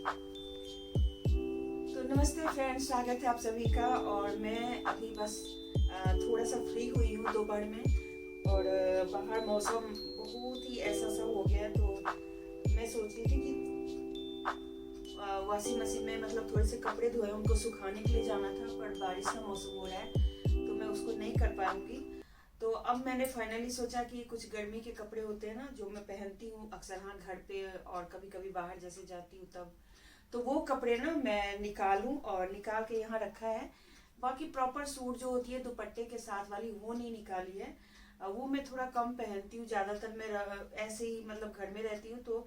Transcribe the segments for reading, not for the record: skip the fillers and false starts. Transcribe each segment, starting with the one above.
तो नमस्ते फ्रेंड्स, स्वागत है आप सभी का। और मैं अभी बस थोड़ा सा फ्री हुई हूँ दोपहर में। और बाहर मौसम बहुत ही ऐसा सा हो गया, तो मैं सोच रही थी कि वॉशिंग मशीन में मतलब थोड़े से कपड़े धोए, उनको सुखाने के लिए जाना था, पर बारिश का मौसम हो रहा है तो मैं उसको नहीं कर पाऊंगी। तो अब मैंने फाइनली सोचा कि कुछ गर्मी के कपड़े होते हैं ना, जो मैं पहनती हूँ अक्सर, हाँ, घर पे और कभी कभी बाहर जैसे जाती हूँ तब, तो वो कपड़े ना मैं निकालूं और निकाल के यहाँ रखा है। बाकी प्रॉपर सूट जो होती है दुपट्टे के साथ वाली, वो नहीं निकाली है। वो मैं थोड़ा कम पहनती हूँ, ज़्यादातर मैं ऐसे ही मतलब घर में रहती हूँ, तो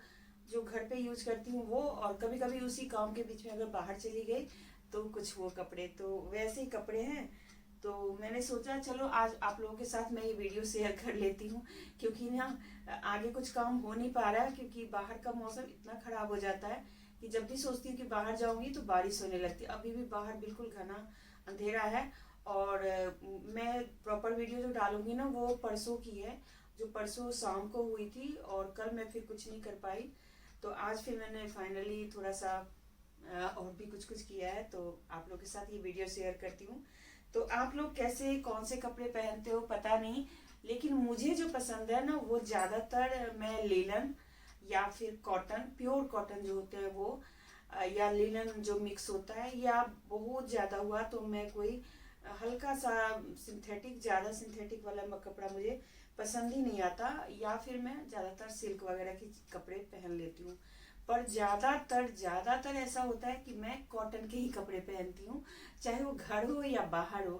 जो घर पे यूज करती हूँ वो, और कभी कभी उसी काम के बीच में अगर बाहर चली गई तो कुछ वो कपड़े, तो वैसे ही कपड़े हैं। तो मैंने सोचा चलो आज आप लोगों के साथ मैं ये वीडियो शेयर कर लेती हूँ, क्योंकि ना आगे कुछ काम हो नहीं पा रहा है, क्योंकि बाहर का मौसम इतना खराब हो जाता है कि जब भी सोचती हूँ कि बाहर जाऊंगी तो बारिश होने लगती है। अभी भी बाहर बिल्कुल घना अंधेरा है। और मैं प्रॉपर वीडियो जो डालूंगी ना वो परसों की है, जो परसों शाम को हुई थी, और कल मैं फिर कुछ नहीं कर पाई। तो आज फिर मैंने फाइनली थोड़ा सा और भी कुछ कुछ किया है, तो आप लोग के साथ ये वीडियो शेयर करती हूँ। तो आप लोग कैसे कौन से कपड़े पहनते हो पता नहीं, लेकिन मुझे जो पसंद है ना वो ज़्यादातर मैं लेलन या फिर कॉटन, प्योर कॉटन जो होते हैं वो, या लिनन जो मिक्स होता है, या बहुत ज़्यादा हुआ तो मैं कोई हल्का सा सिंथेटिक, ज़्यादा सिंथेटिक वाला कपड़ा मुझे पसंद ही नहीं आता, या फिर मैं ज़्यादातर सिल्क वगैरह के कपड़े पहन लेती हूँ। पर ज़्यादातर ऐसा होता है कि मैं कॉटन के ही कपड़े पहनती हूँ, चाहे वो घर हो या बाहर हो।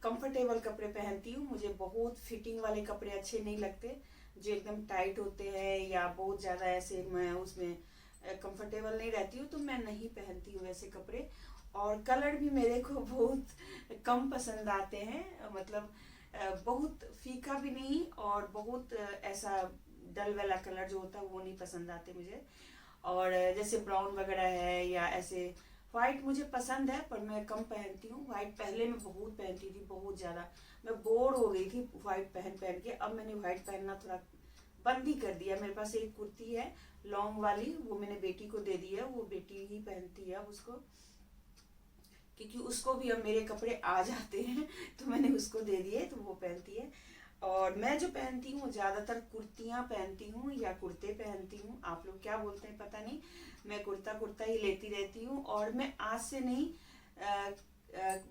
कंफर्टेबल कपड़े पहनती हूँ, मुझे बहुत फिटिंग वाले कपड़े अच्छे नहीं लगते, जो एकदम टाइट होते हैं या बहुत ज़्यादा ऐसे मैं उसमें कंफर्टेबल नहीं रहती हूँ, तो मैं नहीं पहनती हूँ वैसे कपड़े। और कलर भी मेरे को बहुत कम पसंद आते हैं, मतलब बहुत फीका भी नहीं और बहुत ऐसा डल वाला कलर जो होता है वो नहीं पसंद आते मुझे। और जैसे ब्राउन वगैरह है या ऐसे, वाइट मुझे पसंद है पर मैं कम पहनती हूँ। वाइट पहले मैं बहुत पहनती थी, बहुत ज़्यादा, मैं बोर हो गई थी वाइट पहन पहन के। अब मैंने वाइट पहनना थोड़ा बंद ही कर दिया। मेरे पास एक कुर्ती है लॉन्ग वाली, वो मैंने बेटी को दे दी है, वो बेटी ही पहनती है अब उसको, क्योंकि उसको भी अब मेरे कपड़े आ जाते हैं तो मैंने उसको दे दिए तो वो पहनती है। और मैं जो पहनती हूँ ज़्यादातर कुर्तियाँ पहनती हूँ या कुर्ते पहनती हूँ, आप लोग क्या बोलते हैं पता नहीं। मैं कुर्ता कुर्ता ही लेती रहती हूँ। और मैं आज से नहीं,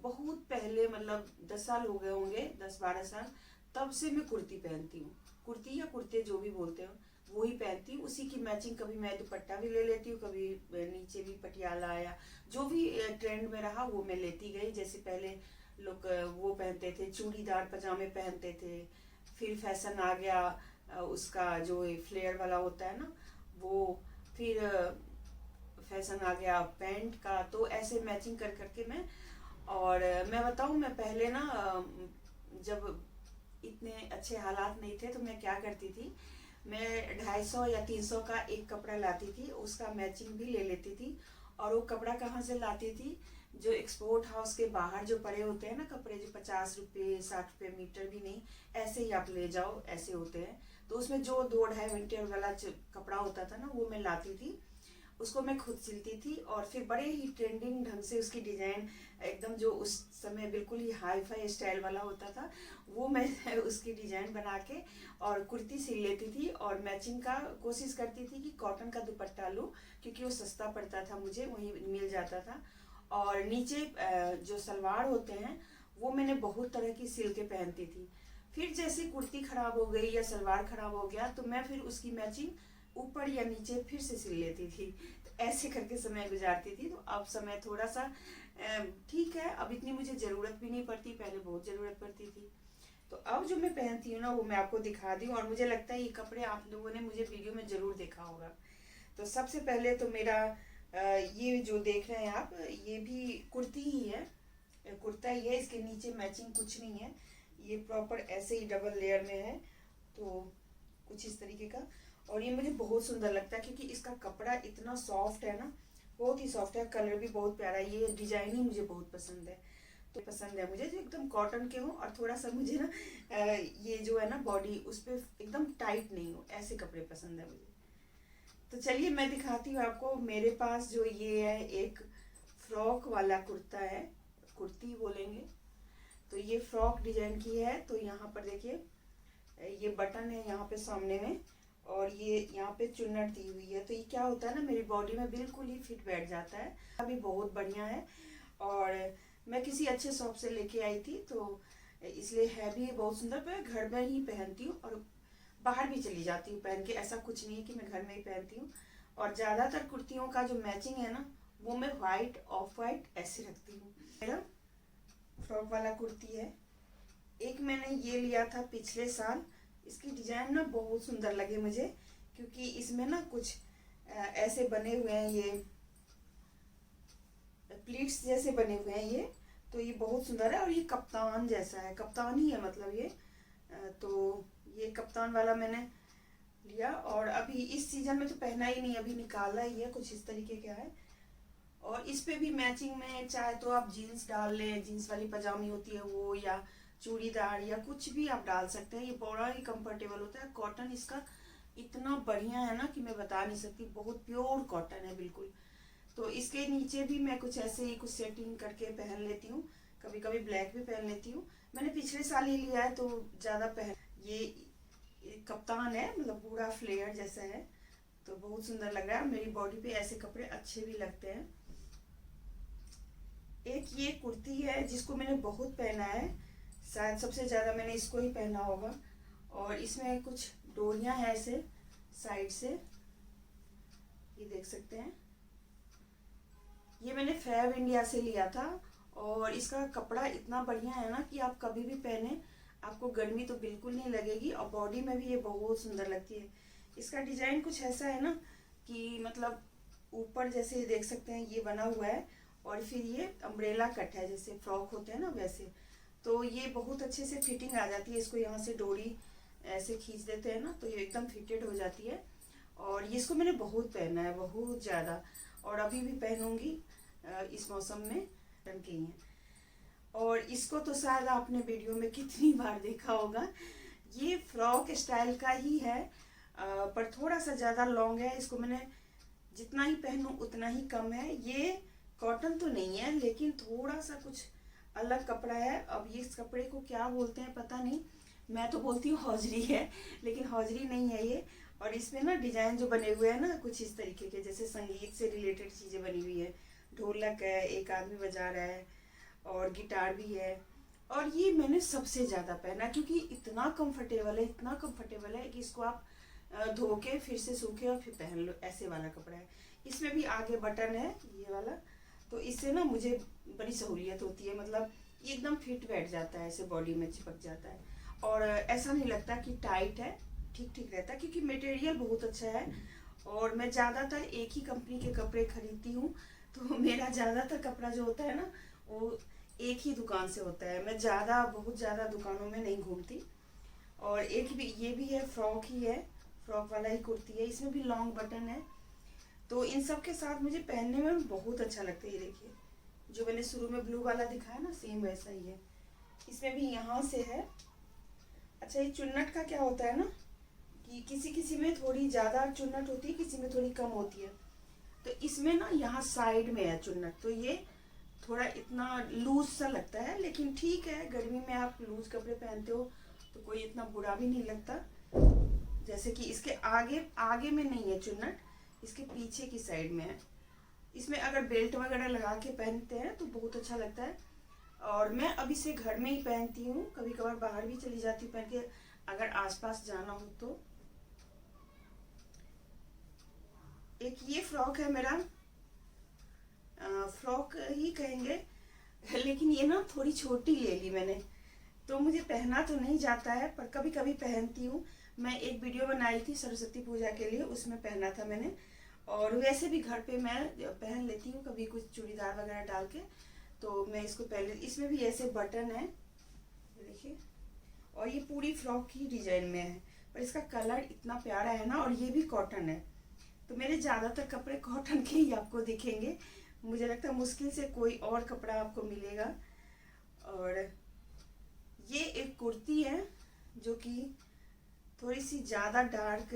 बहुत पहले, मतलब 10 साल हो गए होंगे, 10-12 साल, तब से मैं कुर्ती पहनती हूँ। कुर्ती या कुर्ते जो भी बोलते हो वो ही पहनती हूँ, उसी की मैचिंग कभी मैं दुपट्टा भी ले लेती हूँ, कभी नीचे भी पटियाला या जो भी ट्रेंड में रहा वो मैं लेती गई। जैसे पहले लोग वो पहनते थे, चूड़ीदार पजामे पहनते थे, फिर फैशन आ गया उसका जो फ्लेयर वाला होता है ना वो, फिर फैशन आ गया पैंट का, तो ऐसे मैचिंग कर करके मैं। और मैं बताऊँ, मैं पहले ना जब इतने अच्छे हालात नहीं थे तो मैं क्या करती थी, मैं 250 या 300 का एक कपड़ा लाती थी, उसका मैचिंग भी ले लेती थी। और वो कपड़ा कहाँ से लाती थी, जो एक्सपोर्ट हाउस के बाहर जो पड़े होते हैं ना कपड़े, जो 50 रुपये 60 रुपये मीटर भी नहीं, ऐसे ही आप ले जाओ, ऐसे होते हैं। तो उसमें जो 2-2.5 मीटर वाला कपड़ा होता था ना वो मैं लाती थी, उसको मैं खुद सिलती थी। और फिर बड़े ही ट्रेंडिंग ढंग से उसकी डिजाइन, एकदम जो उस समय बिल्कुल ही हाई फाई स्टाइल वाला होता था, वो मैं उसकी डिजाइन बना के और कुर्ती सिल लेती थी। और मैचिंग का कोशिश करती थी कि कॉटन का दुपट्टा लूँ, क्योंकि वो सस्ता पड़ता था, मुझे वहीं मिल जाता था। और नीचे जो सलवार होते हैं वो मैंने बहुत तरह की सिल के पहनती थी। फिर जैसे कुर्ती खराब हो गई या सलवार खराब हो गया तो मैं फिर उसकी मैचिंग ऊपर या नीचे फिर से सिल लेती थी। तो ऐसे करके समय गुजारती थी। तो अब समय थोड़ा सा ठीक है, अब इतनी मुझे ज़रूरत भी नहीं पड़ती, पहले बहुत ज़रूरत पड़ती थी। तो अब जो मैं पहनती हूँ ना वो मैं आपको दिखा दी हूँ, और मुझे लगता है ये कपड़े आप लोगों ने मुझे वीडियो में ज़रूर देखा होगा। तो सबसे पहले तो मेरा ये जो देख रहे हैं आप, ये भी कुर्ती ही है, कुर्ता ही है, इसके नीचे मैचिंग कुछ नहीं है, ये प्रॉपर ऐसे ही डबल लेयर में है, तो कुछ इस तरीके का। और ये मुझे बहुत सुंदर लगता है क्योंकि इसका कपड़ा इतना सॉफ्ट है ना, बहुत ही सॉफ्ट है, कलर भी बहुत प्यारा है, ये डिजाइन ही मुझे बहुत पसंद है। तो पसंद है मुझे जो एकदम कॉटन के हो, और थोड़ा सा मुझे ना ये जो है ना बॉडी उस पर एकदम टाइट नहीं हो, ऐसे कपड़े पसंद है मुझे। तो चलिए मैं दिखाती हूँ आपको। मेरे पास जो ये है एक फ्रॉक वाला कुर्ता है, कुर्ती बोलेंगे। तो ये फ्रॉक डिजाइन की है। तो यहाँ पर देखिए ये बटन है यहाँ पे सामने में, और ये यहाँ पे चुन्नट दी हुई है। तो ये क्या होता है ना, मेरी बॉडी में बिल्कुल ही फिट बैठ जाता है। अभी बहुत बढ़िया है, और मैं किसी अच्छे शॉप से लेके आई थी, तो इसलिए है भी बहुत सुंदर। मैं घर में ही पहनती हूँ और बाहर भी चली जाती हूँ पहन के। ऐसा कुछ नहीं है कि मैं घर में ही पहनती हूँ। और ज़्यादातर कुर्तियों का जो मैचिंग है ना, वो मैं वाइट, ऑफ वाइट ऐसे रखती हूँ। मेरा फ्रॉक वाला कुर्ती है। एक मैंने ये लिया था पिछले साल। इसकी डिजाइन ना बहुत सुंदर लगे मुझे, क्योंकि इसमें ना कुछ ऐसे बने हुए हैं, ये प्लीट्स जैसे बने हुए हैं ये। तो ये बहुत सुंदर है, और ये कप्तान जैसा है, कप्तान ही है मतलब ये। तो ये कप्तान वाला मैंने लिया, और अभी इस सीजन में तो पहना ही नहीं, अभी निकाला ही है। कुछ इस तरीके का है, और इस पे भी मैचिंग में चाहे तो आप जीन्स डाल लें, जीन्स वाली पजामी होती है वो, या चूड़ीदार, या कुछ भी आप डाल सकते हैं। ये बड़ा ही कंफर्टेबल होता है। कॉटन इसका इतना बढ़िया है ना कि मैं बता नहीं सकती। बहुत प्योर कॉटन है बिल्कुल। तो इसके नीचे भी मैं कुछ ऐसे ही कुछ सेटिंग करके पहन लेती हूँ। कभी कभी ब्लैक भी पहन लेती हूँ। मैंने पिछले साल ही लिया है, तो ज़्यादा पहन। ये कप्तान है, मतलब पूरा फ्लेयर जैसा है। तो बहुत सुंदर लग रहा है। मेरी बॉडी पे ऐसे कपड़े अच्छे भी लगते हैं। एक ये कुर्ती है जिसको मैंने बहुत पहना है, शायद सबसे ज़्यादा मैंने इसको ही पहना होगा। और इसमें कुछ डोरियां हैं ऐसे साइड से, ये देख सकते हैं। ये मैंने फैब इंडिया से लिया था, और इसका कपड़ा इतना बढ़िया है ना कि आप कभी भी पहने, आपको गर्मी तो बिल्कुल नहीं लगेगी, और बॉडी में भी ये बहुत सुंदर लगती है। इसका डिजाइन कुछ ऐसा है ना कि मतलब ऊपर जैसे देख सकते हैं ये बना हुआ है, और फिर ये अम्ब्रेला कट है, जैसे फ्रॉक होते हैं ना वैसे। तो ये बहुत अच्छे से फिटिंग आ जाती है। इसको यहाँ से डोरी ऐसे खींच देते हैं ना, तो ये एकदम फिटेड हो जाती है। और ये इसको मैंने बहुत पहना है, बहुत ज़्यादा, और अभी भी पहनूंगी इस मौसम में। रंग की है, और इसको तो शायद आपने वीडियो में कितनी बार देखा होगा। ये फ्रॉक स्टाइल का ही है, पर थोड़ा सा ज़्यादा लॉन्ग है। इसको मैंने जितना ही पहनूं उतना ही कम है। ये कॉटन तो नहीं है, लेकिन थोड़ा सा कुछ अलग कपड़ा है। अब ये इस कपड़े को क्या बोलते हैं पता नहीं, मैं तो बोलती हूँ हौजरी है, लेकिन हौजरी नहीं है ये। और इसमें ना डिजाइन जो बने हुए हैं ना कुछ इस तरीके के, जैसे संगीत से रिलेटेड चीज़ें बनी हुई है। ढोलक है, एक आदमी बजा रहा है, और गिटार भी है। और ये मैंने सबसे ज़्यादा पहना क्योंकि इतना कंफर्टेबल है, इतना कंफर्टेबल है कि इसको आप धो के फिर से सूखे और फिर पहन लो, ऐसे वाला कपड़ा है। इसमें भी आगे बटन है ये वाला, तो इससे ना मुझे बड़ी सहूलियत होती है। मतलब ये एकदम फिट बैठ जाता है, ऐसे बॉडी में चिपक जाता है, और ऐसा नहीं लगता कि टाइट है, ठीक ठीक रहता है, क्योंकि मटेरियल बहुत अच्छा है। और मैं ज़्यादातर एक ही कंपनी के कपड़े खरीदती हूँ, तो मेरा ज़्यादातर कपड़ा जो होता है ना वो एक ही दुकान से होता है। मैं बहुत ज़्यादा दुकानों में नहीं घूमती। और एक भी ये भी है, फ्रॉक ही है, फ्रॉक वाला ही कुर्ती है। इसमें भी लॉन्ग बटन है। तो इन सब के साथ मुझे पहनने में बहुत अच्छा लगता है। ये देखिए, जो मैंने शुरू में ब्लू वाला दिखाया ना, सेम वैसा ही है। इसमें भी यहाँ से है। अच्छा, ये चुन्नट का क्या होता है ना कि किसी किसी में थोड़ी ज़्यादा चुन्नट होती है, किसी में थोड़ी कम होती है। तो इसमें ना यहाँ साइड में है चुन्नट, तो ये थोड़ा इतना लूज सा लगता है, लेकिन ठीक है, गर्मी में आप लूज कपड़े पहनते हो तो कोई इतना बुरा भी नहीं लगता। जैसे कि इसके आगे में नहीं है चुन्नट, इसके पीछे की साइड में है। इसमें अगर बेल्ट वगैरह लगा के पहनते हैं तो बहुत अच्छा लगता है। और मैं अब इसे घर में ही पहनती हूँ, कभी कभार बाहर भी चली जाती हूँ पहन के, अगर आसपास जाना हो तो। एक ये फ्रॉक है मेरा, फ्रॉक ही कहेंगे, लेकिन ये ना थोड़ी छोटी ले ली मैंने, तो मुझे पहना तो नहीं जाता है, पर कभी कभी पहनती हूँ। मैं एक वीडियो बनाई थी सरस्वती पूजा के लिए, उसमें पहना था मैंने। और वैसे भी घर पे मैं पहन लेती हूँ कभी कुछ चूड़ीदार वगैरह डाल के, तो मैं इसको पहन लेती। इसमें भी ऐसे बटन है, देखिए, और ये पूरी फ्रॉक की डिजाइन में है, पर इसका कलर इतना प्यारा है ना, और ये भी कॉटन है। तो मेरे ज़्यादातर कपड़े कॉटन के ही आपको दिखेंगे। मुझे लगता है मुश्किल से कोई और कपड़ा आपको मिलेगा। और ये एक कुर्ती है जो कि थोड़ी सी ज़्यादा डार्क,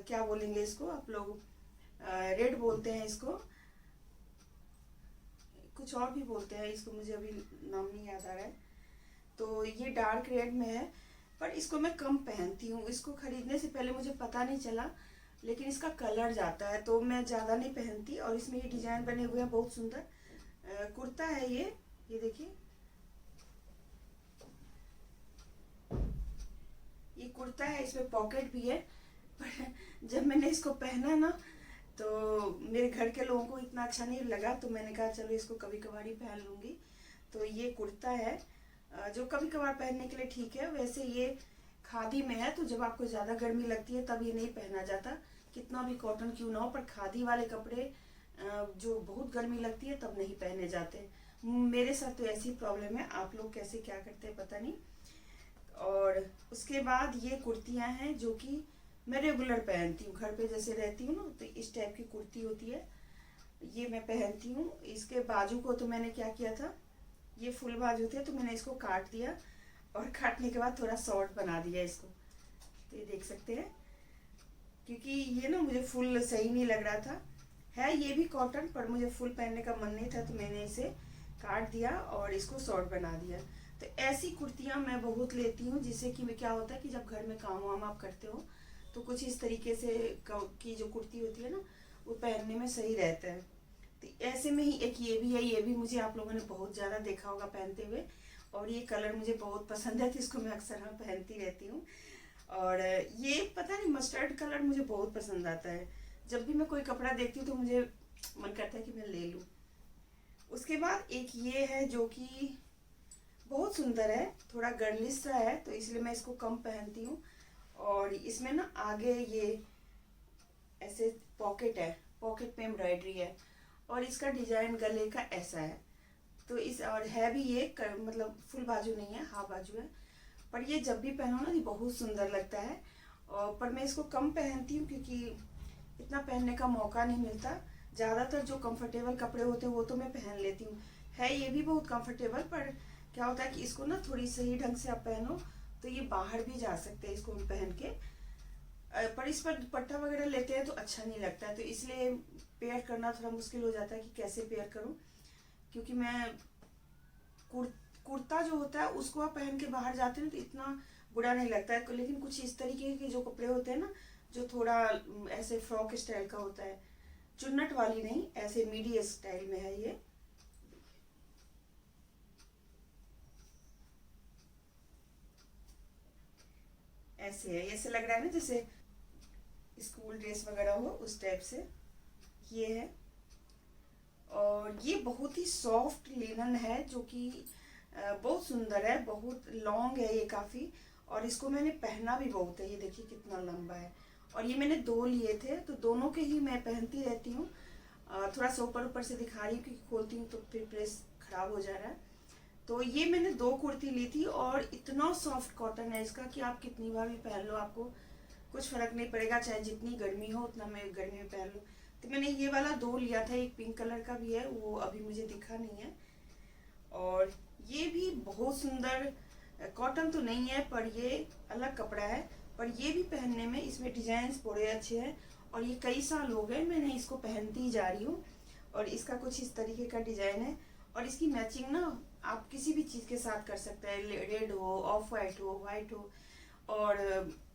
क्या बोलेंगे इसको आप लोग, रेड बोलते हैं इसको, कुछ और भी बोलते हैं इसको, मुझे अभी नाम नहीं याद आ रहा है। तो ये डार्क रेड में है, पर इसको मैं कम पहनती हूँ। इसको खरीदने से पहले मुझे पता नहीं चला, लेकिन इसका कलर जाता है तो मैं ज़्यादा नहीं पहनती। और इसमें ये डिजाइन बने हुए हैं बहुत सुंदर। कुर्ता है ये देखिए, ये कुर्ता है, इसमें पॉकेट भी है। पर जब मैंने इसको पहना ना, तो मेरे घर के लोगों को इतना अच्छा नहीं लगा, तो मैंने कहा चलो इसको कभी कभार ही पहन लूँगी। तो ये कुर्ता है जो कभी कभार पहनने के लिए ठीक है। वैसे ये खादी में है, तो जब आपको ज़्यादा गर्मी लगती है तब ये नहीं पहना जाता, कितना भी कॉटन क्यों ना हो। पर खादी वाले कपड़े जो बहुत गर्मी लगती है तब नहीं पहने जाते। मेरे साथ तो ऐसी प्रॉब्लम है, आप लोग कैसे क्या करते हैं पता नहीं। और उसके बाद ये कुर्तियाँ हैं जो कि मैं रेगुलर पहनती हूँ, घर पे जैसे रहती हूँ ना, तो इस टाइप की कुर्ती होती है, ये मैं पहनती हूँ। इसके बाजू को तो मैंने क्या किया था, ये फुल बाजू थे तो मैंने इसको काट दिया, और काटने के बाद थोड़ा शॉर्ट बना दिया इसको। तो ये देख सकते हैं, क्योंकि ये ना मुझे फुल सही नहीं लग रहा था। है ये भी कॉटन, पर मुझे फुल पहनने का मन नहीं था, तो मैंने इसे काट दिया और इसको शॉर्ट बना दिया। तो ऐसी कुर्तियाँ मैं बहुत लेती हूँ, जिससे कि क्या होता है कि जब घर में काम वाम आप करते हो तो कुछ इस तरीके से की जो कुर्ती होती है ना, वो पहनने में सही रहता है। तो ऐसे में ही एक ये भी है, ये भी मुझे आप लोगों ने बहुत ज़्यादा देखा होगा पहनते हुए, और ये कलर मुझे बहुत पसंद है, तो इसको मैं अक्सर पहनती रहती हूँ। और ये पता नहीं मस्टर्ड कलर मुझे बहुत पसंद आता है। जब भी मैं कोई कपड़ा देखती हूँ तो मुझे मन करता है कि मैं ले लूँ। उसके बाद एक ये है जो कि बहुत सुंदर है, थोड़ा गर्लिश सा है, तो इसलिए मैं इसको कम पहनती हूँ। और इसमें ना आगे ये ऐसे पॉकेट है, पॉकेट पे एम्ब्रॉयडरी है, और इसका डिजाइन गले का ऐसा है। तो इस और है भी ये मतलब फुल बाजू नहीं है, हाफ बाजू है। पर ये जब भी पहनो ना, ये बहुत सुंदर लगता है। और पर मैं इसको कम पहनती हूँ क्योंकि इतना पहनने का मौका नहीं मिलता। ज़्यादातर जो कंफर्टेबल कपड़े होते हैं वो तो मैं पहन लेती हूँ, है ये भी बहुत कंफर्टेबल। पर क्या होता है कि इसको ना थोड़ी सही ढंग से आप पहनो तो ये बाहर भी जा सकते हैं इसको पहन के। पर इस पर दुपट्टा वगैरह लेते हैं तो अच्छा नहीं लगता है, तो इसलिए पेयर करना थोड़ा मुश्किल हो जाता है कि कैसे पेयर करूं। क्योंकि मैं कुर्ता जो होता है उसको आप पहन के बाहर जाते हैं तो इतना बुरा नहीं लगता है, लेकिन कुछ इस तरीके के जो कपड़े होते हैं ना, जो थोड़ा ऐसे फ्रॉक स्टाइल का होता है, चुन्नट वाली नहीं, ऐसे मीडियम स्टाइल में है ये। ऐसे है, ऐसे लग रहा है ना जैसे स्कूल ड्रेस वगैरह हो उस टाइप से ये है। और ये बहुत ही सॉफ्ट लिनन है जो कि बहुत सुंदर है, बहुत लॉन्ग है ये काफ़ी। और इसको मैंने पहना भी बहुत है, ये देखिए कितना लंबा है। और ये मैंने दो लिए थे, तो दोनों के ही मैं पहनती रहती हूँ। थोड़ा सा ऊपर ऊपर से दिखा रही हूँ क्योंकि खोलती हूँ तो फिर प्रेस खराब हो जा रहा है। तो ये मैंने दो कुर्ती ली थी, और इतना सॉफ्ट कॉटन है इसका कि आप कितनी बार भी पहन लो आपको कुछ फर्क नहीं पड़ेगा, चाहे जितनी गर्मी हो उतना मैं गर्मी में पहन लूँ। तो मैंने ये वाला दो लिया था, एक पिंक कलर का भी है, वो अभी मुझे दिखा नहीं है। और ये भी बहुत सुंदर, कॉटन तो नहीं है पर ये अलग कपड़ा है, पर ये भी पहनने में इसमें डिजाइन बड़े अच्छे हैं। और ये कई साल हो गए मैंने इसको पहनती जा रही हूँ। और इसका कुछ इस तरीके का डिजाइन है, और इसकी मैचिंग ना आप किसी भी चीज़ के साथ कर सकते हैं, रेड हो, ऑफ वाइट हो, वाइट हो, और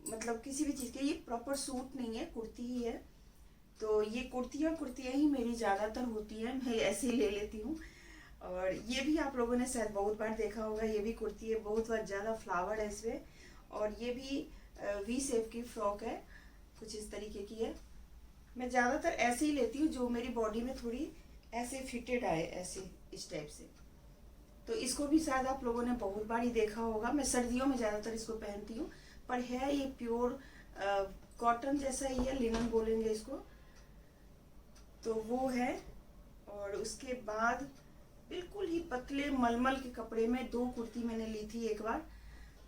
मतलब किसी भी चीज़ के। ये प्रॉपर सूट नहीं है, कुर्ती ही है। तो ये कुर्तियाँ ही मेरी ज़्यादातर होती हैं, मैं ऐसे ही ले लेती हूँ। और ये भी आप लोगों ने शायद बहुत बार देखा होगा, ये भी कुर्ती है, बहुत ज़्यादा फ्लावर है इसमें। और ये भी वी शेप की फ्रॉक है, कुछ इस तरीके की है। मैं ज़्यादातर ऐसे ही लेती हूँ जो मेरी बॉडी में थोड़ी ऐसे फिटेड आए, ऐसे इस टाइप से। तो इसको भी शायद आप लोगों ने बहुत बार ही देखा होगा, मैं सर्दियों में ज़्यादातर इसको पहनती हूँ। पर है ये प्योर कॉटन जैसा ही है, लिनन बोलेंगे इसको, तो वो है। और उसके बाद बिल्कुल ही पतले मलमल के कपड़े में दो कुर्ती मैंने ली थी एक बार,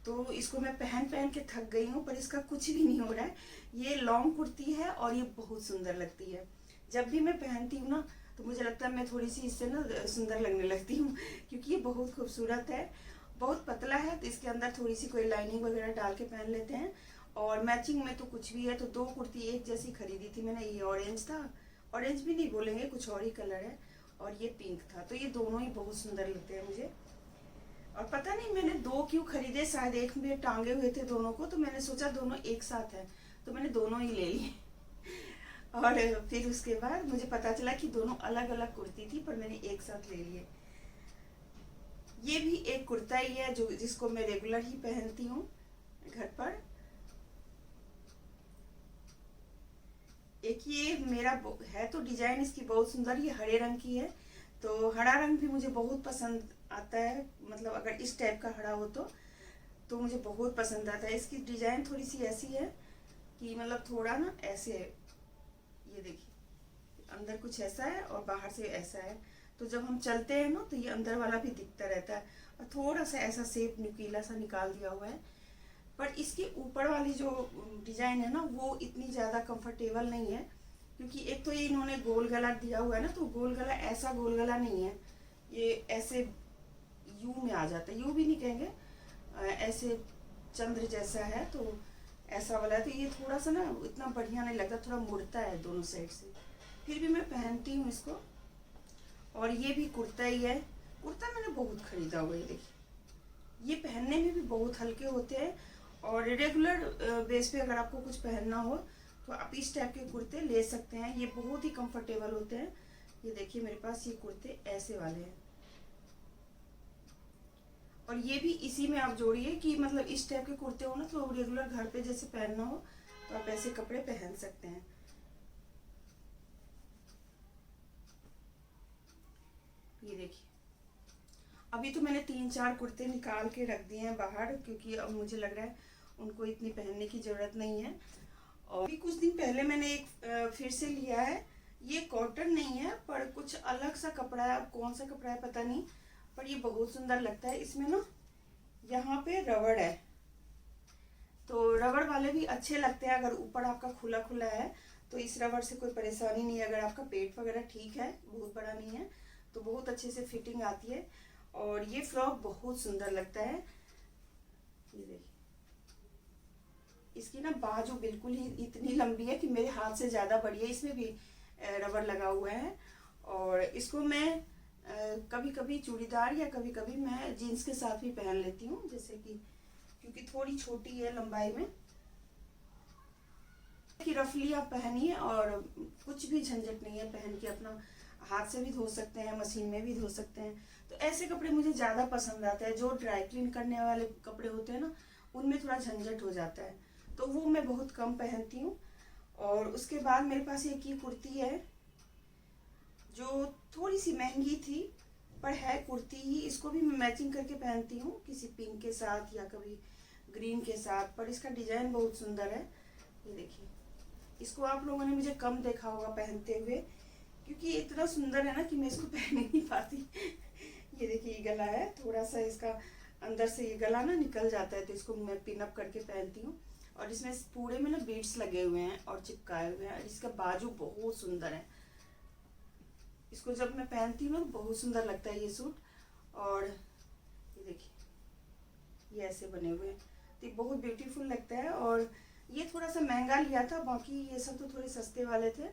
तो इसको मैं पहन पहन के थक गई हूँ, पर इसका कुछ भी नहीं हो रहा है। ये लॉन्ग कुर्ती है और ये बहुत सुंदर लगती है। जब भी मैं पहनती हूँ ना तो मुझे लगता है मैं थोड़ी सी इससे ना सुंदर लगने लगती हूँ, क्योंकि ये बहुत खूबसूरत है, बहुत पतला है। तो इसके अंदर थोड़ी सी कोई लाइनिंग वगैरह डाल के पहन लेते हैं। और मैचिंग में तो कुछ भी है। तो दो कुर्ती एक जैसी खरीदी थी मैंने, ये ऑरेंज था ऑरेंज भी नहीं बोलेंगे, कुछ और ही कलर है, और ये पिंक था। तो ये दोनों ही बहुत सुंदर लगते हैं मुझे। और पता नहीं मैंने दो क्यों खरीदे, शायद एक में टांगे हुए थे दोनों को, तो मैंने सोचा दोनों एक साथ है, तो मैंने दोनों ही ले लिए। और फिर उसके बाद मुझे पता चला कि दोनों अलग अलग कुर्ती थी, पर मैंने एक साथ ले लिए। ये भी एक कुर्ता ही है जो जिसको मैं रेगुलर ही पहनती हूँ घर पर। एक ये मेरा है तो डिजाइन इसकी बहुत सुंदर, ये हरे रंग की है, तो हरा रंग भी मुझे बहुत पसंद आता है, मतलब अगर इस टाइप का हरा हो तो मुझे बहुत पसंद आता है। इसकी डिजाइन थोड़ी सी ऐसी है कि मतलब थोड़ा ना ऐसे, ये देखिए अंदर कुछ ऐसा है और बाहर से ऐसा है, तो जब हम चलते हैं ना तो ये अंदर वाला भी दिखता रहता है, और थोड़ा सा ऐसा शेप नुकीला सा निकाल दिया हुआ है। पर इसके ऊपर वाली जो डिजाइन है ना वो इतनी ज़्यादा कंफर्टेबल नहीं है, क्योंकि एक तो ये इन्होंने गोल गला दिया हुआ है ना, तो गोल गला ऐसा गोल गला नहीं है, ये ऐसे यू में आ जाता है, यू भी नहीं कहेंगे, ऐसे चंद्र जैसा है, तो ऐसा वाला है। तो ये थोड़ा सा ना इतना बढ़िया नहीं लगता, थोड़ा मुड़ता है दोनों साइड से, फिर भी मैं पहनती हूँ इसको। और ये भी कुर्ता ही है, कुर्ता मैंने बहुत खरीदा हुआ है, देखिए ये पहनने में भी बहुत हल्के होते हैं, और रेगुलर बेस पे अगर आपको कुछ पहनना हो तो आप इस टाइप के कुर्ते ले सकते हैं, ये बहुत ही कंफर्टेबल होते हैं। ये देखिए मेरे पास ये कुर्ते ऐसे वाले हैं, और ये भी इसी में आप जोड़िए कि मतलब इस टाइप के कुर्ते हो ना तो रेगुलर घर पे जैसे पहनना हो तो आप ऐसे कपड़े पहन सकते हैं। ये देखिए अभी तो मैंने 3-4 कुर्ते निकाल के रख दिए हैं बाहर, क्योंकि अब मुझे लग रहा है उनको इतनी पहनने की ज़रूरत नहीं है। और भी कुछ दिन पहले मैंने एक फिर से लिया है, ये कॉटन नहीं है पर कुछ अलग सा कपड़ा है, अब कौन सा कपड़ा है पता नहीं, पर ये बहुत सुंदर लगता है। इसमें ना यहाँ पे रबड़ है, तो रबड़ वाले भी अच्छे लगते हैं अगर ऊपर आपका खुला खुला है, तो इस रबड़ से कोई परेशानी नहीं है। अगर आपका पेट वगैरह ठीक है, बहुत बड़ा नहीं है, तो बहुत अच्छे से फिटिंग आती है। और ये फ्रॉक बहुत सुंदर लगता है। ये देखिए इसकी ना बाजू बिल्कुल ही इतनी लंबी है कि मेरे हाथ से ज़्यादा बड़ी है, इसमें भी रबर लगा हुआ है। और इसको मैं कभी कभी चूड़ीदार या कभी कभी मैं जीन्स के साथ भी पहन लेती हूँ, जैसे कि क्योंकि थोड़ी छोटी है लंबाई में, कि रफली आप पहनिए और कुछ भी झंझट नहीं है, पहन के अपना हाथ से भी धो सकते हैं, मशीन में भी धो सकते हैं। तो ऐसे कपड़े मुझे ज़्यादा पसंद आते हैं। जो ड्राई क्लीन करने वाले कपड़े होते हैं ना उनमें थोड़ा झंझट हो जाता है, तो वो मैं बहुत कम पहनती हूँ। और उसके बाद मेरे पास एक ही कुर्ती है जो थोड़ी सी महंगी थी पर है कुर्ती ही, इसको भी मैं मैचिंग करके पहनती हूँ किसी पिंक के साथ या कभी ग्रीन के साथ, पर इसका डिजाइन बहुत सुंदर है। ये देखिए इसको आप लोगों ने मुझे कम देखा होगा पहनते हुए, क्योंकि ये इतना सुंदर है ना कि मैं इसको पहन ही नहीं पाती। ये देखिए ये गला है, थोड़ा सा इसका अंदर से ये गला ना निकल जाता है, तो इसको मैं पिन अप करके पहनती हूँ। और इसमें पूरे में ना बीड्स लगे हुए हैं और चिपकाए हुए हैं, इसका बाजू बहुत सुंदर है। इसको जब मैं पहनती हूँ ना बहुत सुंदर लगता है ये सूट। और ये देखिए ये ऐसे बने हुए हैं, तो ये बहुत ब्यूटीफुल लगता है। और ये थोड़ा सा महंगा लिया था, बाकी ये सब तो थोड़े सस्ते वाले थे।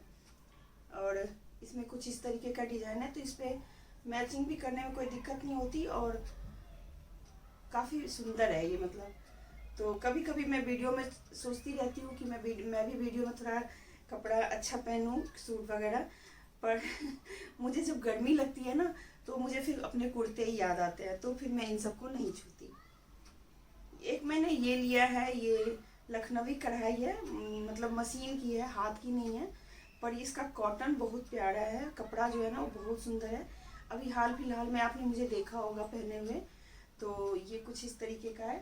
और इसमें कुछ इस तरीके का डिजाइन है, तो इस पर मैचिंग भी करने में कोई दिक्कत नहीं होती, और काफ़ी सुंदर है ये। मतलब तो कभी कभी मैं वीडियो में सोचती रहती हूँ कि मैं भी वीडियो में थोड़ा कपड़ा अच्छा पहनूँ, सूट वगैरह, पर मुझे जब गर्मी लगती है ना तो मुझे फिर अपने कुर्ते ही याद आते हैं, तो फिर मैं इन सबको नहीं छूती। एक मैंने ये लिया है, ये लखनवी कढ़ाई है, मतलब मशीन की है, हाथ की नहीं है, पर इसका कॉटन बहुत प्यारा है, कपड़ा जो है ना वो बहुत सुंदर है। अभी हाल फिलहाल में आपने मुझे देखा होगा पहने हुए, तो ये कुछ इस तरीके का है।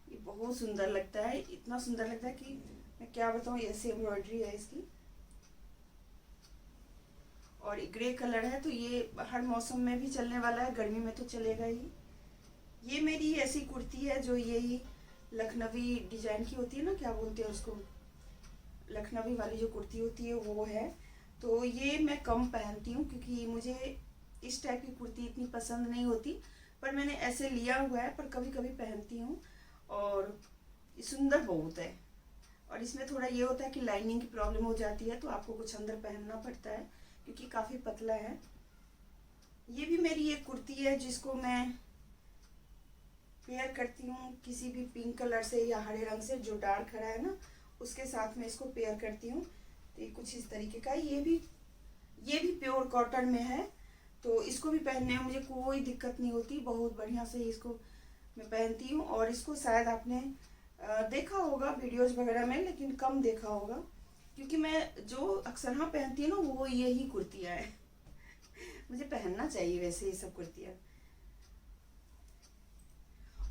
ये बहुत सुंदर लगता है, इतना सुंदर लगता है कि मैं क्या बताऊँ, ऐसे एम्ब्रॉयडरी है इसकी। और ग्रे कलर है, तो ये हर मौसम में भी चलने वाला है, गर्मी में तो चलेगा ही। ये मेरी ऐसी कुर्ती है जो यही लखनवी डिजाइन की होती है ना, क्या बोलते हैं उसको, लखनवी वाली जो कुर्ती होती है वो है। तो ये मैं कम पहनती हूँ क्योंकि मुझे इस टाइप की कुर्ती इतनी पसंद नहीं होती, पर मैंने ऐसे लिया हुआ है, पर कभी कभी पहनती हूँ और सुंदर बहुत है। और इसमें थोड़ा ये होता है कि लाइनिंग की प्रॉब्लम हो जाती है, तो आपको कुछ अंदर पहनना पड़ता है क्योंकि काफ़ी पतला है। ये भी मेरी एक कुर्ती है जिसको मैं पेयर करती हूँ किसी भी पिंक कलर से या हरे रंग से, जो डार्क हरा है ना उसके साथ में इसको पेयर करती हूँ। तो ये कुछ इस तरीके का, ये भी प्योर कॉटन में है, तो इसको भी पहनने में मुझे कोई दिक्कत नहीं होती, बहुत बढ़िया से इसको मैं पहनती हूँ। और इसको शायद आपने देखा होगा वीडियोस वगैरह में, लेकिन कम देखा होगा क्योंकि मैं जो अक्सर हाँ पहनती हूँ ना वो यही कुर्तियाँ हैं। मुझे पहनना चाहिए वैसे ये सब कुर्तियाँ।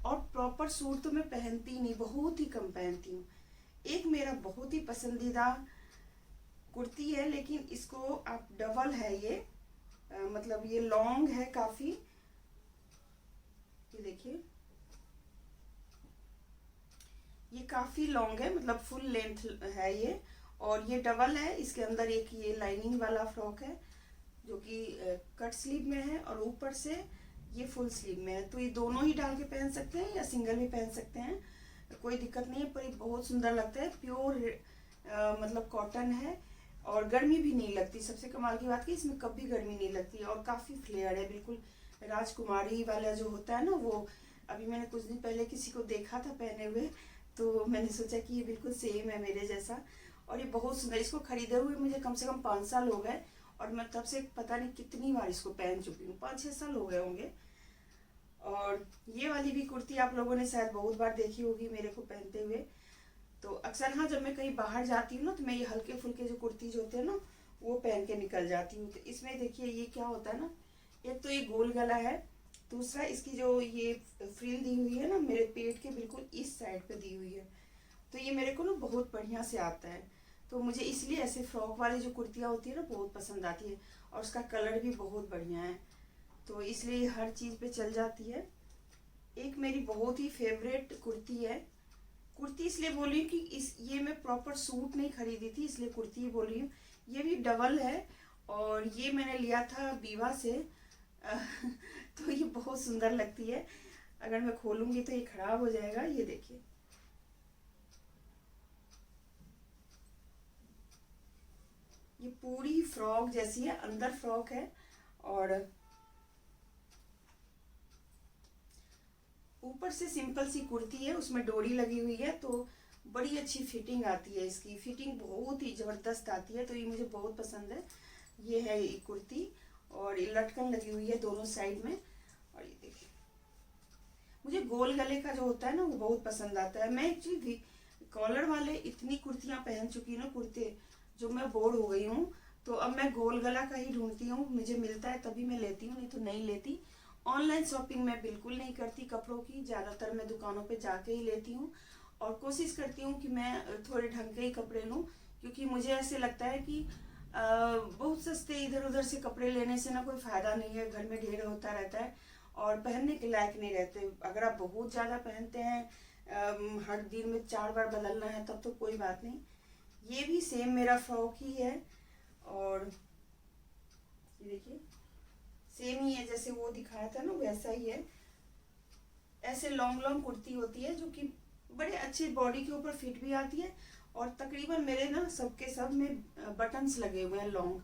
और प्रॉपर सूट तो मैं पहनती नहीं, बहुत ही कम पहनती हूँ। एक मेरा बहुत ही पसंदीदा कुर्ती है, लेकिन इसको आप डबल है ये, मतलब ये लॉन्ग है काफ़ी, ये देखिए ये काफ़ी लॉन्ग है, मतलब फुल लेंथ है ये, और ये डबल है। इसके अंदर एक ये लाइनिंग वाला फ्रॉक है जो कि कट स्लीव में है, और ऊपर से ये फुल स्लीव में है। तो ये दोनों ही डाल के पहन सकते हैं या सिंगल भी पहन सकते हैं, कोई दिक्कत नहीं है। पर ये बहुत सुंदर लगता है, प्योर मतलब कॉटन है, और गर्मी भी नहीं लगती। सबसे कमाल की बात कि इसमें कभी गर्मी नहीं लगती, और काफ़ी फ्लेयर है, बिल्कुल राजकुमारी वाला जो होता है ना वो। अभी मैंने कुछ दिन पहले किसी को देखा था पहने हुए, तो मैंने सोचा कि ये बिल्कुल सेम है मेरे जैसा, और ये बहुत सुंदर। इसको खरीदे हुए मुझे कम से कम 5 साल हो गए, और मैं तब से पता नहीं कितनी बार इसको पहन चुकी हूँ, 5-6 साल हो गए होंगे। और ये वाली भी कुर्ती आप लोगों ने शायद बहुत बार देखी होगी मेरे को पहनते हुए। तो अक्सर हाँ जब मैं कहीं बाहर जाती हूँ ना, तो मैं ये हल्के फुल्के जो कुर्ती जो होते हैं ना वो पहन के निकल जाती हूँ। तो इसमें देखिए ये क्या होता है ना, एक तो ये गोल गला है, दूसरा इसकी जो ये फ्रिल दी हुई है ना मेरे पेट के बिल्कुल इस साइड पे दी हुई है, तो ये मेरे को ना बहुत बढ़िया से आता है। तो मुझे इसलिए ऐसे फ्रॉक वाली जो कुर्तियाँ होती है ना बहुत पसंद आती है, और उसका कलर भी बहुत बढ़िया है, तो इसलिए हर चीज़ पे चल जाती है। एक मेरी बहुत ही फेवरेट कुर्ती है, कुर्ती इसलिए बोली कि ये मैं प्रॉपर सूट नहीं खरीदी थी इसलिए कुर्ती ही बोल रही हूँ। ये भी डबल है, और ये मैंने लिया था बीवा से। तो ये बहुत सुंदर लगती है, अगर मैं खोलूंगी तो ये खराब हो जाएगा। ये देखिए ये पूरी फ्रॉक जैसी है, अंदर फ्रॉक है, और ऊपर से सिंपल सी कुर्ती है, उसमें डोरी लगी हुई है, तो बड़ी अच्छी फिटिंग आती है। इसकी फिटिंग बहुत ही ज़बरदस्त आती है, तो ये मुझे बहुत पसंद है। ये है ये कुर्ती, और ये लटकन लगी हुई है दोनों साइड में। और ये देखिए मुझे गोल गले का जो होता है ना वो बहुत पसंद आता है। मैं एक्चुअली कॉलर वाले इतनी कुर्तियाँ पहन चुकी ना कुर्ते, जो मैं बोर हो गई हूँ। तो अब मैं गोल गला का ही ढूंढती हूँ, मुझे मिलता है तभी मैं लेती हूँ, नहीं तो नहीं लेती। ऑनलाइन शॉपिंग मैं बिल्कुल नहीं करती कपड़ों की, ज़्यादातर मैं दुकानों पे जाके ही लेती हूँ, और कोशिश करती हूँ कि मैं थोड़े ढंग के ही कपड़े लूँ, क्योंकि मुझे ऐसे लगता है कि बहुत सस्ते इधर उधर से कपड़े लेने से ना कोई फ़ायदा नहीं है, घर में ढेर होता रहता है और पहनने के लायक नहीं रहते। अगर आप बहुत ज़्यादा पहनते हैं, हर दिन में 4 बार बदलना है, तब तो कोई बात नहीं। ये भी सेम मेरा फ्रॉक ही है, और ये देखिए सेम ही है, जैसे वो दिखाया था ना वैसा ही है। ऐसे लॉन्ग लॉन्ग कुर्ती होती है जो कि बड़े अच्छे बॉडी के ऊपर फिट भी आती है, और तकरीबन मेरे ना सबके सब में बटन्स लगे हुए हैं लॉन्ग,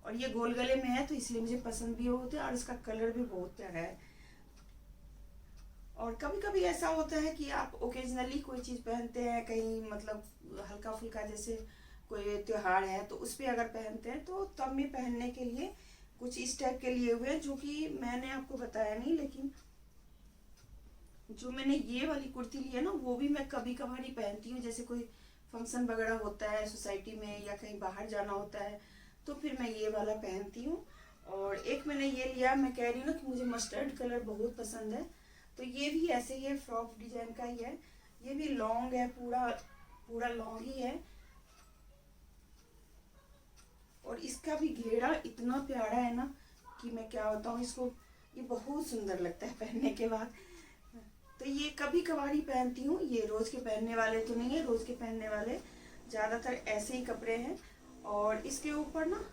और ये गोल गले में है तो इसलिए मुझे पसंद भी होते हैं, और इसका कलर भी बहुत प्यारा है। और कभी कभी ऐसा होता है कि आप ओकेजनली कोई चीज़ पहनते हैं कहीं, मतलब हल्का फुल्का, जैसे कोई त्योहार है तो उस पर अगर पहनते हैं, तो तब में पहनने के लिए कुछ इस टाइप के लिए हुए, जो कि मैंने आपको बताया नहीं। लेकिन जो मैंने ये वाली कुर्ती ली है ना वो भी मैं कभी कभार ही पहनती हूँ, जैसे कोई फंक्शन वगैरह होता है सोसाइटी में या कहीं बाहर जाना होता है, तो फिर मैं ये वाला पहनती हूँ। और एक मैंने ये लिया, मैं कह रही हूँ ना कि मुझे मस्टर्ड कलर बहुत पसंद है, तो ये भी ऐसे ही है, फ्रॉक डिजाइन का ही है। ये भी लॉन्ग है, पूरा पूरा लॉन्ग ही है, और इसका भी घेरा इतना प्यारा है ना कि मैं क्या बताऊँ इसको। ये बहुत सुंदर लगता है पहनने के बाद। तो ये कभी कभार ही पहनती हूँ, ये रोज के पहनने वाले तो नहीं है। रोज के पहनने वाले ज़्यादातर ऐसे ही कपड़े हैं। और इसके ऊपर ना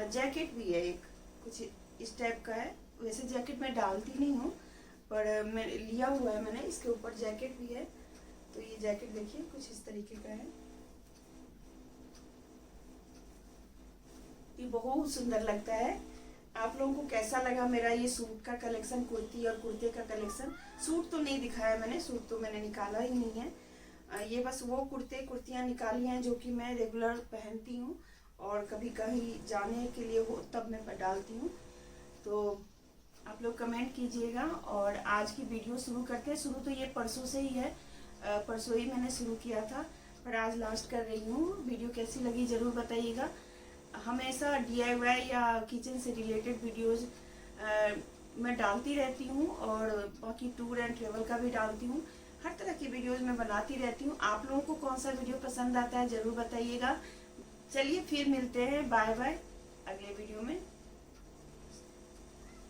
जैकेट भी है, एक कुछ इस टाइप का है। वैसे जैकेट मैं डालती नहीं हूँ, पर मैं लिया हुआ है मैंने, इसके ऊपर जैकेट भी है। तो ये जैकेट देखिए कुछ इस तरीके का है, ये बहुत सुंदर लगता है। आप लोगों को कैसा लगा मेरा ये सूट का कलेक्शन, कुर्ती और कुर्ते का कलेक्शन? सूट तो नहीं दिखाया मैंने, सूट तो मैंने निकाला ही नहीं है। ये बस वो कुर्तियाँ निकाली हैं जो कि मैं रेगुलर पहनती हूँ और कभी कहीं जाने के लिए हो तब मैं डालती हूँ। तो आप लोग कमेंट कीजिएगा। और आज की वीडियो शुरू करते हैं। शुरू तो ये परसों से ही है, परसों ही मैंने शुरू किया था, पर आज लास्ट कर रही हूँ। वीडियो कैसी लगी ज़रूर बताइएगा। हमेशा DIY या किचन से रिलेटेड वीडियोस मैं डालती रहती हूँ और बाकी टूर एंड ट्रेवल का भी डालती हूँ। हर तरह की वीडियोस मैं बनाती रहती हूँ। आप लोगों को कौन सा वीडियो पसंद आता है ज़रूर बताइएगा। चलिए फिर मिलते हैं, बाय बाय अगले वीडियो में।